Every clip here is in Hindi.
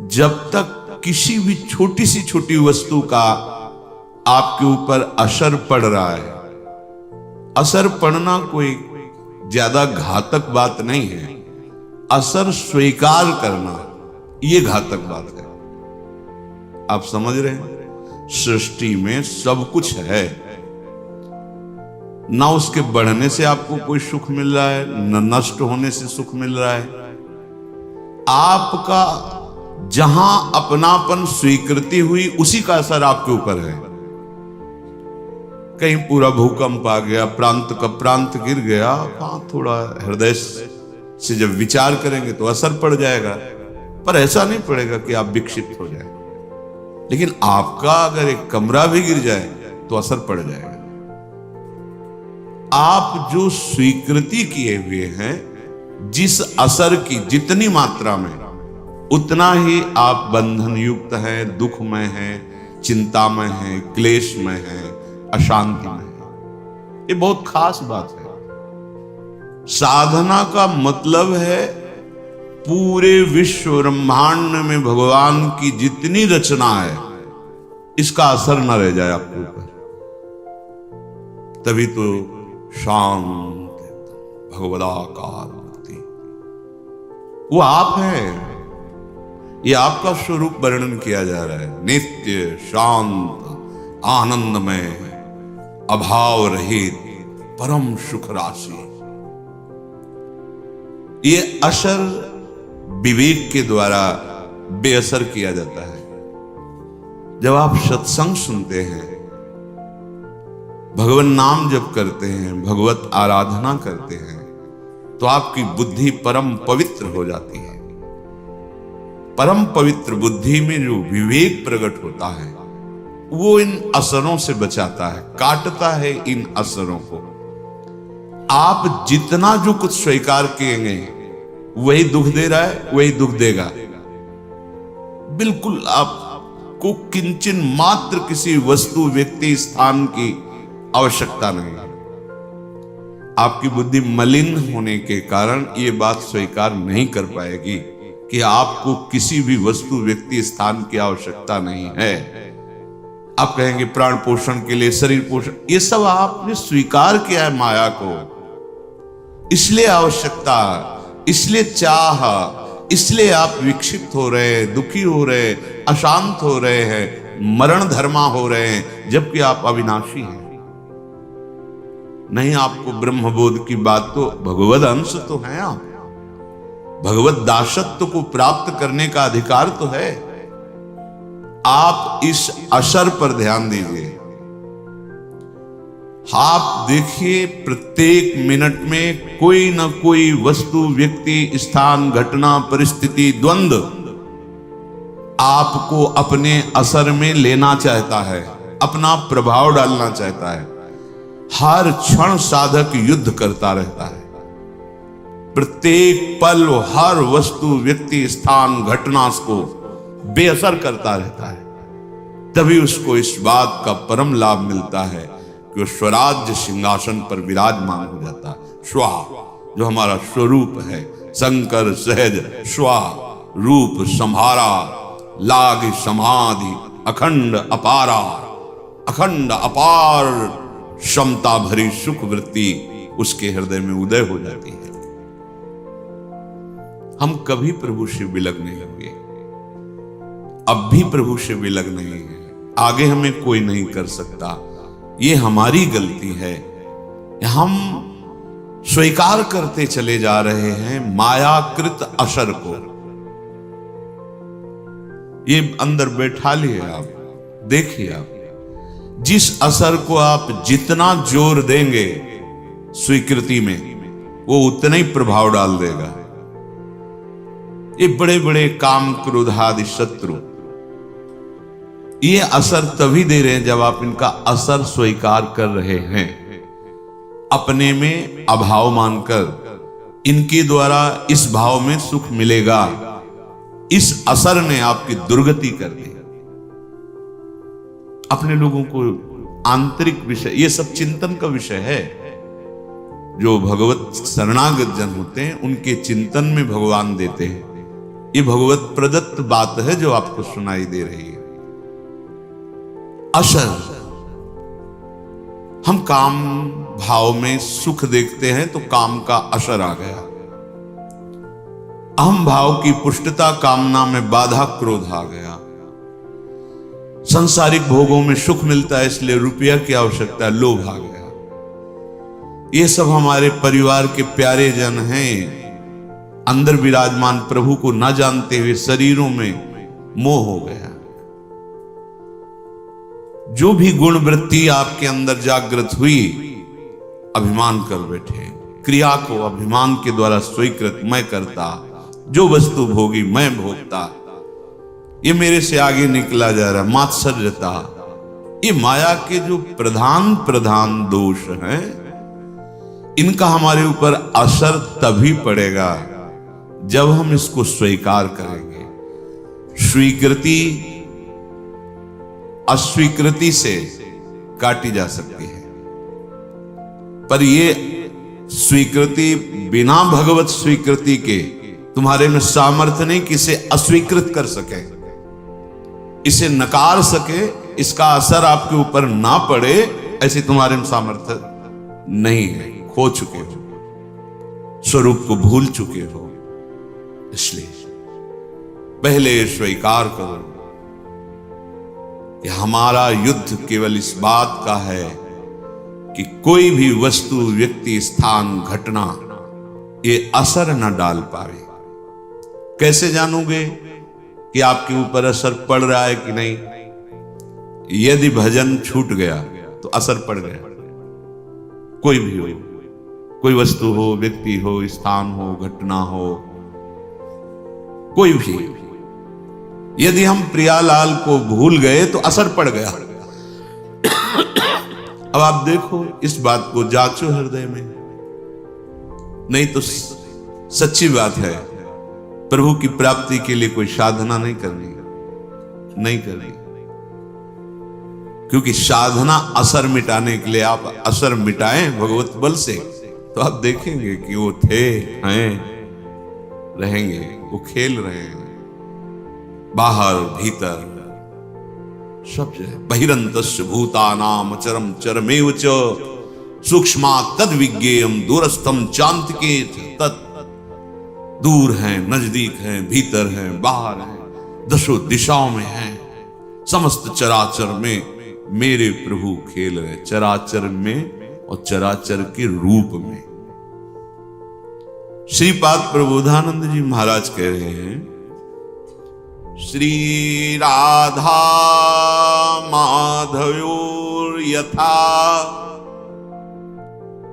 जब तक किसी भी छोटी सी छोटी वस्तु का आपके ऊपर असर पड़ रहा है, असर पड़ना कोई ज्यादा घातक बात नहीं है, असर स्वीकार करना यह घातक बात है। आप समझ रहे हैं? सृष्टि में सब कुछ है, ना उसके बढ़ने से आपको कोई सुख मिल रहा है, न नष्ट होने से सुख मिल रहा है। आपका जहां अपनापन स्वीकृति हुई उसी का असर आपके ऊपर है। कहीं पूरा भूकंप आ गया, प्रांत का प्रांत गिर गया, हाँ थोड़ा हृदय से जब विचार करेंगे तो असर पड़ जाएगा, पर ऐसा नहीं पड़ेगा कि आप विक्षिप्त हो जाए। लेकिन आपका अगर एक कमरा भी गिर जाए तो असर पड़ जाएगा। आप जो स्वीकृति किए हुए हैं, जिस असर की जितनी मात्रा में, उतना ही आप बंधन युक्त हैं, दुखमय हैं, चिंतामय हैं, क्लेशमय हैं, अशांति में है। ये बहुत खास बात है। साधना का मतलब है पूरे विश्व ब्रह्मांड में भगवान की जितनी रचना है, इसका असर न रह जाए आपके ऊपर। तभी तो शांत भगवदाकार मुक्ति, वो आप हैं। ये आपका स्वरूप वर्णन किया जा रहा है। नित्य शांत आनंदमय अभाव रहित परम सुख राशि। ये असर विवेक के द्वारा बेअसर किया जाता है। जब आप सत्संग सुनते हैं, भगवान नाम जप करते हैं, भगवत आराधना करते हैं, तो आपकी बुद्धि परम पवित्र हो जाती है। परम पवित्र बुद्धि में जो विवेक प्रकट होता है, वो इन असरों से बचाता है, काटता है इन असरों को। आप जितना जो कुछ स्वीकार किएंगे वही दुख दे रहा है, वही दुख देगा। बिल्कुल आपको किंचन मात्र किसी वस्तु, व्यक्ति, स्थान की आवश्यकता नहीं है। आपकी बुद्धि मलिन होने के कारण ये बात स्वीकार नहीं कर पाएगी कि आपको किसी भी वस्तु, व्यक्ति, स्थान की आवश्यकता नहीं है। आप कहेंगे प्राण पोषण के लिए, शरीर पोषण, ये सब आपने स्वीकार किया है माया को, इसलिए आवश्यकता, इसलिए चाह, इसलिए आप विक्षिप्त हो रहे हैं, दुखी हो रहे हैं, अशांत हो रहे हैं, मरण धर्मा हो रहे हैं, जबकि आप अविनाशी हैं। नहीं, आपको ब्रह्मबोध की बात तो, भगवद अंश तो हैं आप, भगवत दासत्व को प्राप्त करने का अधिकार तो है। आप इस असर पर ध्यान दीजिए। आप देखिए, प्रत्येक मिनट में कोई ना कोई वस्तु, व्यक्ति, स्थान, घटना, परिस्थिति, द्वंद्व आपको अपने असर में लेना चाहता है, अपना प्रभाव डालना चाहता है। हर क्षण साधक युद्ध करता रहता है। प्रत्येक पल हर वस्तु, व्यक्ति, स्थान, घटना को बेअसर करता रहता है। तभी उसको इस बात का परम लाभ मिलता है कि वो स्वराज्य सिंहासन पर विराजमान हो जाता है। स्वा, जो हमारा स्वरूप है, शंकर सहज स्वा, रूप संहारा, लाग समाधि, अखंड अपारा, अखंड अपार क्षमता भरी सुख वृत्ति उसके हृदय में उदय हो जाती है। हम कभी प्रभु से विलग नहीं होंगे, अब भी प्रभु से विलग नहीं है, आगे हमें कोई नहीं कर सकता। ये हमारी गलती है। हम स्वीकार करते चले जा रहे हैं मायाकृत असर को। ये अंदर बैठा लिए आप, देखिए आप, जिस असर को आप जितना जोर देंगे स्वीकृति में, वो उतना ही प्रभाव डाल देगा। ये बड़े बड़े काम, क्रोध आदि शत्रु ये असर तभी दे रहे हैं जब आप इनका असर स्वीकार कर रहे हैं, अपने में अभाव मानकर। इनके द्वारा इस भाव में सुख मिलेगा, इस असर ने आपकी दुर्गति कर दी। अपने लोगों को आंतरिक विषय, ये सब चिंतन का विषय है। जो भगवत शरणागत जन होते हैं, उनके चिंतन में भगवान देते हैं। ये भगवत प्रदत्त प्रदत्त बात है जो आपको सुनाई दे रही है। असर, हम काम भाव में सुख देखते हैं तो काम का असर आ गया। अहम भाव की पुष्टता, कामना में बाधा, क्रोध आ गया। संसारिक भोगों में सुख मिलता है इसलिए रुपया की आवश्यकता, लोभ आ गया। ये सब हमारे परिवार के प्यारे जन हैं, अंदर विराजमान प्रभु को न जानते हुए शरीरों में मोह हो गया। जो भी गुण वृत्ति आपके अंदर जागृत हुई, अभिमान कर बैठे। क्रिया को अभिमान के द्वारा स्वीकृत, मैं करता, जो वस्तु भोगी मैं भोगता, ये मेरे से आगे निकला जा रहा, मात्सर्यता, ये माया के जो प्रधान दोष हैं, इनका हमारे ऊपर असर तभी पड़ेगा जब हम इसको स्वीकार करेंगे। स्वीकृति अस्वीकृति से काटी जा सकती है, पर ये स्वीकृति बिना भगवत स्वीकृति के तुम्हारे में सामर्थ्य नहीं कि इसे अस्वीकृत कर सके, इसे नकार सके, इसका असर आपके ऊपर ना पड़े, ऐसे तुम्हारे में सामर्थ्य नहीं है। खो चुके हो, स्वरूप को भूल चुके हो। इसलिए पहले स्वीकार करो कि हमारा युद्ध केवल इस बात का है कि कोई भी वस्तु, व्यक्ति, स्थान, घटना ये असर न डाल पाए। कैसे जानोगे कि आपके ऊपर असर पड़ रहा है कि नहीं? यदि भजन छूट गया तो असर पड़ गया। कोई भी हो, कोई वस्तु हो, व्यक्ति हो, स्थान हो, घटना हो, कोई भी। यदि हम प्रियालाल को भूल गए तो असर पड़ गया। अब आप देखो, इस बात को जांचो हृदय में। नहीं तो सच्ची बात है, प्रभु की प्राप्ति के लिए कोई साधना नहीं करनी, नहीं करनी, क्योंकि साधना असर मिटाने के लिए। आप असर मिटाएं भगवत बल से तो आप देखेंगे कि वो थे, हैं, रहेंगे, वो खेल रहे हैं बाहर भीतर सब जगह। बहिरंतस्य भूतानाम चरम चरमेव च सूक्ष्मा तद विज्ञेयम दूरस्थम चांतिके तत्। दूर हैं, नजदीक हैं, भीतर हैं, बाहर हैं, दशों दिशाओं में हैं। समस्त चराचर में मेरे प्रभु खेल रहे, चराचर में और चराचर के रूप में। श्रीपाद प्रबोधानंद जी महाराज कह रहे हैं, श्री राधा माधव्योर यथा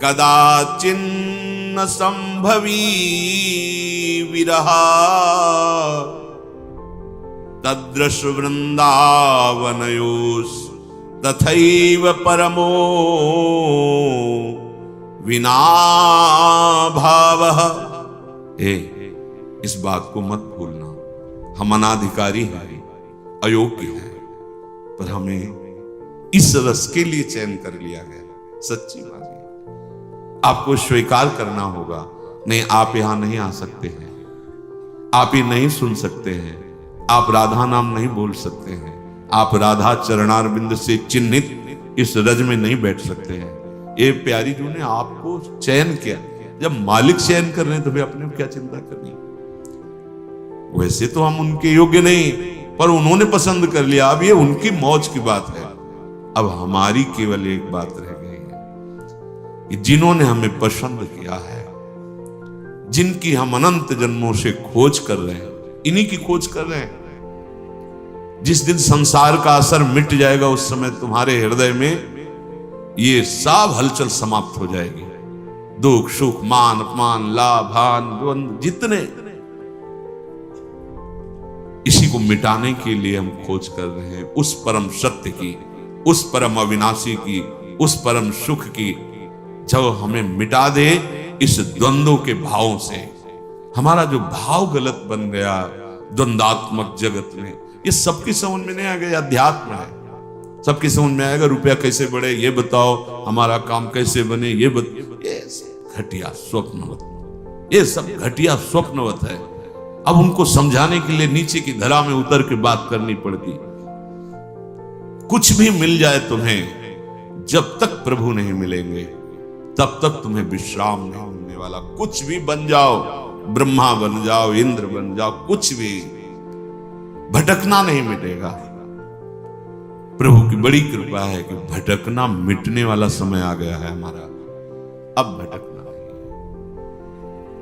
कदाचिन्न संभवी विरहा तदृश वृंदावनयोस् तथैव परमो विना भावः। इस बात को मत भूलना, हम अनाधिकारी हैं, अयोग्य हैं, पर हमें इस रस के लिए चयन कर लिया गया। सच्ची बात है, आपको स्वीकार करना होगा। नहीं, आप यहां नहीं आ सकते हैं, आप ये नहीं सुन सकते हैं, आप राधा नाम नहीं बोल सकते हैं, आप राधा चरणारविंद से चिन्हित इस रज में नहीं बैठ सकते हैं। ये प्यारी जी ने आपको चयन किया। जब मालिक चयन कर रहे हैं तो भी अपने क्या चिंता करनी? वैसे तो हम उनके योग्य नहीं, पर उन्होंने पसंद कर लिया। अब ये उनकी मौज की बात है। अब हमारी केवल एक बात रह गई है कि जिन्होंने हमें पसंद किया है, जिनकी हम अनंत जन्मों से खोज कर रहे हैं, इन्हीं की खोज कर रहे हैं। जिस दिन संसार का असर मिट जाएगा, उस समय तुम्हारे हृदय में ये सब हलचल समाप्त हो जाएगी। दुख, सुख, मान, अपमान, लाभ, हान, द्वंद, जितने, इसी को मिटाने के लिए हम खोज कर रहे हैं। उस परम सत्य की, उस परम अविनाशी की, उस परम सुख की, जो हमें मिटा दे इस द्वंद्वों के भावों से। हमारा जो भाव गलत बन गया द्वंदात्मक जगत में, ये सबकी समझ में नहीं आ गया। अध्यात्म है, सबकी समझ में आएगा। रुपया कैसे बढ़े ये बताओ, हमारा काम कैसे बने ये घटिया स्वप्नवत, ये सब घटिया स्वप्नवत है। अब उनको समझाने के लिए नीचे की धरा में उतर के बात करनी पड़ती। कुछ भी मिल जाए तुम्हें, जब तक प्रभु नहीं मिलेंगे तब तक तुम्हें विश्राम नहीं मिलने वाला। कुछ भी बन जाओ, ब्रह्मा बन जाओ, इंद्र बन जाओ, कुछ भी, भटकना नहीं मिटेगा। प्रभु की बड़ी कृपा है कि भटकना मिटने वाला समय आ गया है हमारा। अब भटकना नहीं,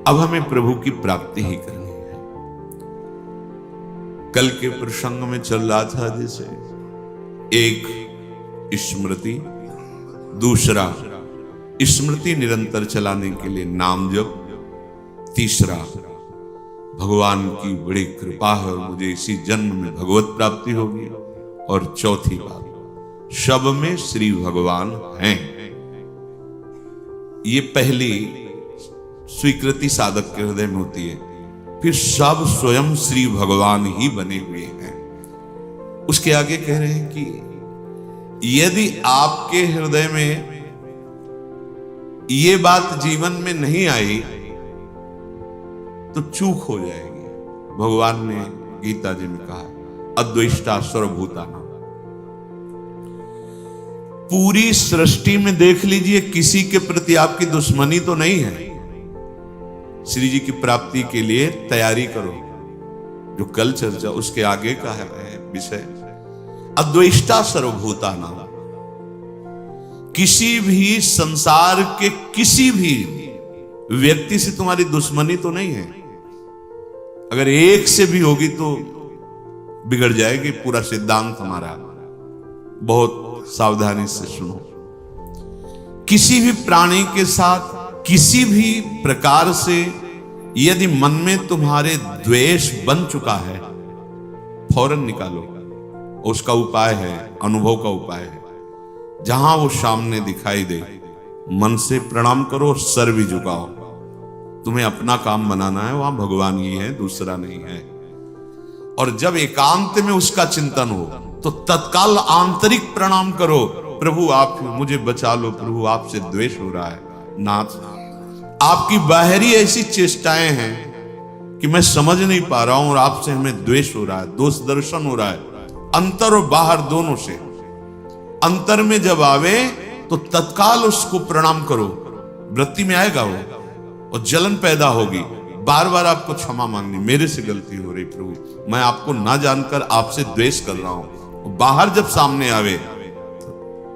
अब हमें प्रभु की प्राप्ति ही करनी है। कल के प्रसंग में चल रहा था जैसे एक स्मृति, दूसरा स्मृति निरंतर चलाने के लिए नाम जप, तीसरा भगवान की बड़ी कृपा है और मुझे इसी जन्म में भगवत प्राप्ति होगी, और चौथी बात सब में श्री भगवान हैं। ये पहली स्वीकृति साधक के हृदय में होती है। फिर सब स्वयं श्री भगवान ही बने हुए हैं। उसके आगे कह रहे हैं कि यदि आपके हृदय में ये बात जीवन में नहीं आई तो चूक हो जाएगी। भगवान ने गीता जी में कहा अद्वेष्टा सर्वभूतानां। पूरी सृष्टि में देख लीजिए, किसी के प्रति आपकी दुश्मनी तो नहीं है। श्री जी की प्राप्ति के लिए तैयारी करो। जो कल चर्चा उसके आगे का है विषय, अद्वेष्टा सर्वभूतानां। किसी भी संसार के किसी भी व्यक्ति से तुम्हारी दुश्मनी तो नहीं है। अगर एक से भी होगी तो बिगड़ जाएगी पूरा सिद्धांत हमारा। बहुत सावधानी से सुनो। किसी भी प्राणी के साथ किसी भी प्रकार से यदि मन में तुम्हारे द्वेष बन चुका है, फौरन निकालो। उसका उपाय है, अनुभव का उपाय है। जहां वो सामने दिखाई दे, मन से प्रणाम करो, सर भी झुकाओ। तुम्हें अपना काम बनाना है, वहां भगवान ही है, दूसरा नहीं है। और जब एकांत में उसका चिंतन हो तो तत्काल आंतरिक प्रणाम करो, प्रभु आप मुझे बचा लो, प्रभु आपसे द्वेष हो रहा है। नाथ, आपकी बाहरी ऐसी चेष्टाएं हैं कि मैं समझ नहीं पा रहा हूं और आपसे हमें द्वेष हो रहा है, दोष दर्शन हो रहा है, अंतर और बाहर दोनों से। अंतर में जब आवे तो तत्काल उसको प्रणाम करो, वृत्ति में आएगा वो, और जलन पैदा होगी। बार बार आपको क्षमा मांगनी, मेरे से गलती हो रही प्रभु, मैं आपको ना जानकर आपसे द्वेष कर रहा हूं। बाहर जब सामने आवे,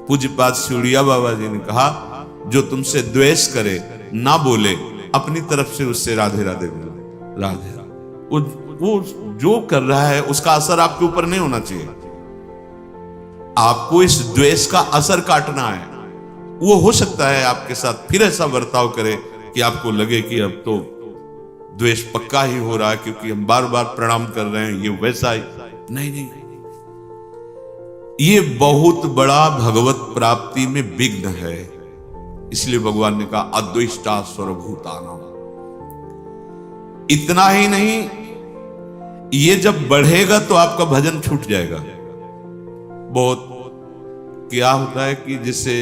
पूज्यपाद सिउड़िया बाबा जी ने कहा जो तुमसे द्वेष करे ना बोले, अपनी तरफ से उससे राधे राधे बोले। राधे वो जो कर रहा है उसका असर आपके ऊपर नहीं होना चाहिए। आपको इस द्वेष का असर काटना है। वो हो सकता है आपके साथ फिर ऐसा बर्ताव करे कि आपको लगे कि अब तो द्वेष पक्का ही हो रहा है क्योंकि हम बार बार प्रणाम कर रहे हैं, ये वैसा ही नहीं। ये बहुत बड़ा भगवत प्राप्ति में विघ्न है। इसलिए भगवान ने कहा अद्वेष्टा सर्वभूतानां। इतना ही नहीं, ये जब बढ़ेगा तो आपका भजन छूट जाएगा। बहुत क्या होता है कि जिससे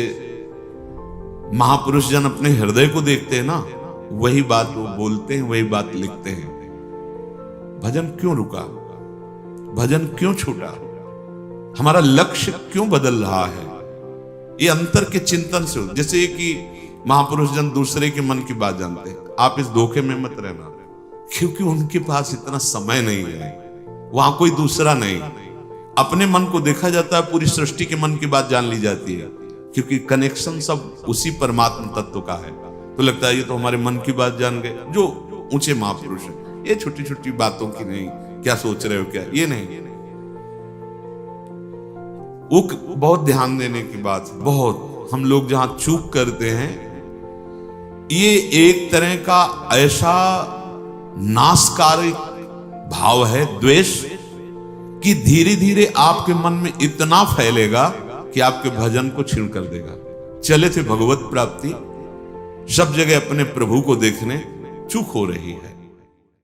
महापुरुष जन अपने हृदय को देखते हैं ना, वही बात वो बोलते हैं, वही बात लिखते हैं। भजन क्यों रुका? भजन क्यों छूटा? हमारा लक्ष्य क्यों बदल रहा है? ये अंतर के चिंतन से। जैसे कि महापुरुष जन दूसरे के मन की बात जानते हैं, आप इस धोखे में मत रहना, क्योंकि उनके पास इतना समय नहीं है, वहां कोई दूसरा नहीं। अपने मन को देखा जाता है, पूरी सृष्टि के मन की बात जान ली जाती है, क्योंकि कनेक्शन सब उसी परमात्मा तत्व का है। तो लगता है ये तो हमारे मन की बात जान गए। जो ऊंचे महापुरुष है, ये छोटी छोटी बातों की नहीं, क्या सोच रहे हो क्या, ये नहीं। वो बहुत ध्यान देने की बात, बहुत हम लोग जहां चूक करते हैं, ये एक तरह का ऐसा नाशकारी भाव है द्वेष, कि धीरे धीरे आपके मन में इतना फैलेगा कि आपके भजन को छीन कर देगा। चले थे भगवत प्राप्ति, सब जगह अपने प्रभु को देखने, चूक हो रही है।